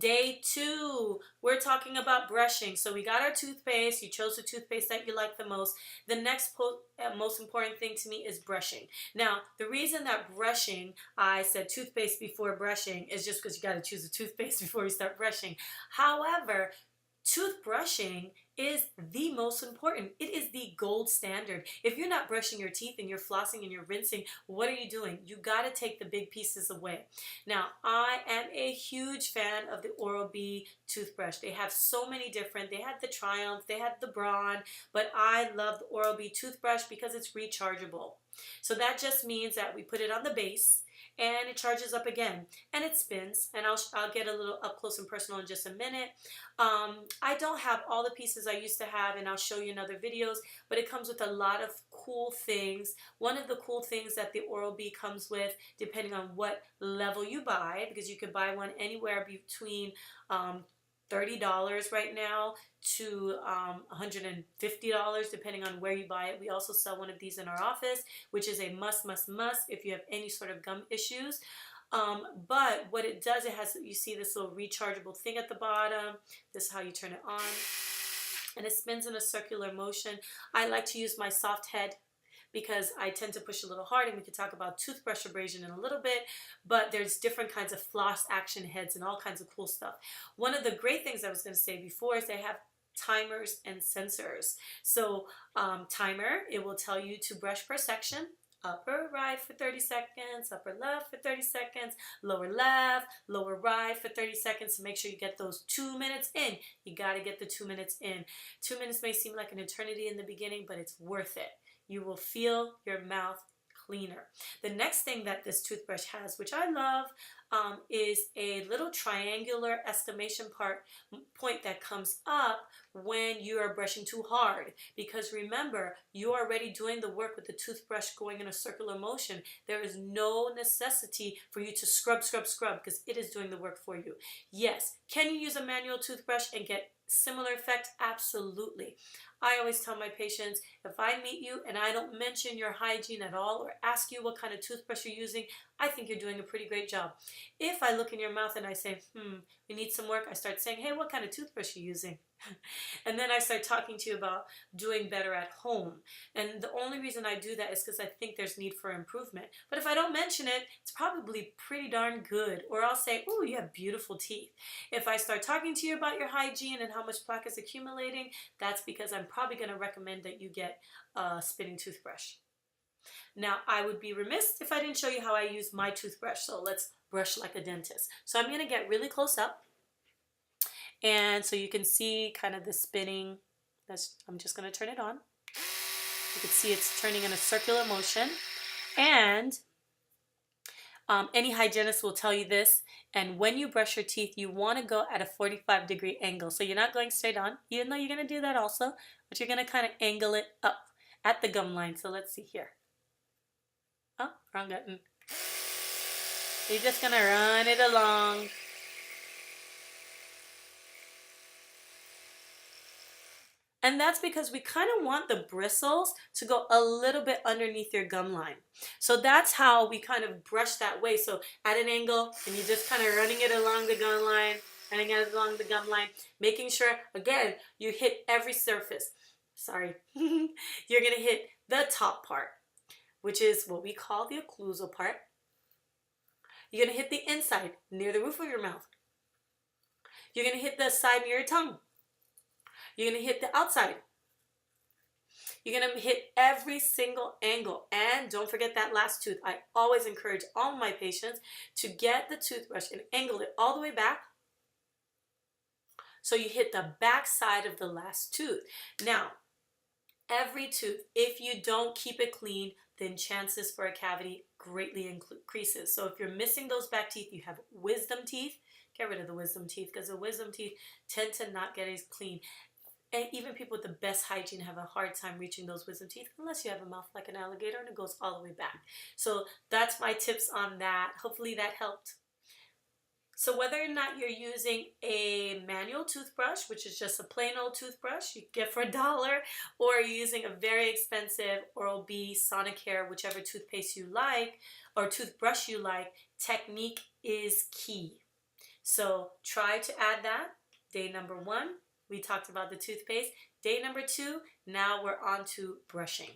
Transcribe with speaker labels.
Speaker 1: Day 2, we're talking about brushing. So we got our toothpaste. You chose the toothpaste that you like the most. The next most important thing to me is brushing. Now, the reason that brushing, I said toothpaste before brushing, is just because you got to choose a toothpaste before you start brushing. However, toothbrushing is the most important. It is the gold standard. If you're not brushing your teeth and you're flossing and you're rinsing, what are you doing? You got to take the big pieces away. Now, I am a huge fan of the Oral-B toothbrush. They have so many different. They have the Triumph, they have the Braun, but I love the Oral-B toothbrush because it's rechargeable. So that just means that we put it on the base and it charges up again and it spins, and I'll get a little up close and personal in just a minute. I don't have all the pieces I used to have, and I'll show you in other videos, but it comes with a lot of cool things. One of the cool things that the Oral-B comes with, depending on what level you buy, because you could buy one anywhere between $30 right now to $150 depending on where you buy it. We also sell one of these in our office, which is a must if you have any sort of gum issues. But what it does, it has, you see this little rechargeable thing at the bottom. This is how you turn it on, and it spins in a circular motion. I like to use my soft head because I tend to push a little hard, and we can talk about toothbrush abrasion in a little bit, but there's different kinds of floss action heads and all kinds of cool stuff. One of the great things I was going to say before is they have timers and sensors. So timer, it will tell you to brush per section. Upper right for 30 seconds, upper left for 30 seconds, lower left, lower right for 30 seconds to make sure you get those 2 minutes in. You got to get the 2 minutes in. 2 minutes may seem like an eternity in the beginning, but it's worth it. You will feel your mouth cleaner. The next thing that this toothbrush has, which I love, is a little triangular exclamation point that comes up when you are brushing too hard. Because remember, you're already doing the work with the toothbrush going in a circular motion. There is no necessity for you to scrub, because it is doing the work for you. Yes, can you use a manual toothbrush and get similar effect? Absolutely. I always tell my patients, if I meet you and I don't mention your hygiene at all or ask you what kind of toothbrush you're using, I think you're doing a pretty great job. If I look in your mouth and I say, we need some work, I start saying, hey, what kind of toothbrush are you using? And then I start talking to you about doing better at home. And the only reason I do that is because I think there's need for improvement. But if I don't mention it, it's probably pretty darn good. Or I'll say, oh, you have beautiful teeth. If I start talking to you about your hygiene and how much plaque is accumulating, that's because I'm probably going to recommend that you get a spinning toothbrush. Now, I would be remiss if I didn't show you how I use my toothbrush. So let's brush like a dentist. So I'm going to get really close up. And so you can see kind of the spinning. I'm just going to turn it on. You can see it's turning in a circular motion. And any hygienist will tell you this. And when you brush your teeth, you want to go at a 45-degree angle. So you're not going straight on, even though you're going to do that also. But you're going to kind of angle it up at the gum line. So let's see here. Oh, wrong button. You're just going to run it along. And that's because we kind of want the bristles to go a little bit underneath your gum line. So that's how we kind of brush that way. So at an angle, and you're just kind of running it along the gum line, running it along the gum line, making sure, again, you hit every surface. Sorry. You're going to hit the top part, which is what we call the occlusal part. You're going to hit the inside, near the roof of your mouth. You're going to hit the side near your tongue. You're going to hit the outside. You're going to hit every single angle. And don't forget that last tooth. I always encourage all my patients to get the toothbrush and angle it all the way back. So you hit the back side of the last tooth. Now, every tooth, if you don't keep it clean, then chances for a cavity greatly increases. So if you're missing those back teeth, you have wisdom teeth, get rid of the wisdom teeth, because the wisdom teeth tend to not get as clean. And even people with the best hygiene have a hard time reaching those wisdom teeth unless you have a mouth like an alligator and it goes all the way back. So that's my tips on that. Hopefully that helped. So whether or not you're using a manual toothbrush, which is just a plain old toothbrush you get for $1, or you're using a very expensive Oral-B, Sonicare, whichever toothpaste you like, or toothbrush you like, technique is key. So try to add that. Day number 1, we talked about the toothpaste. Day number 2, now we're on to brushing.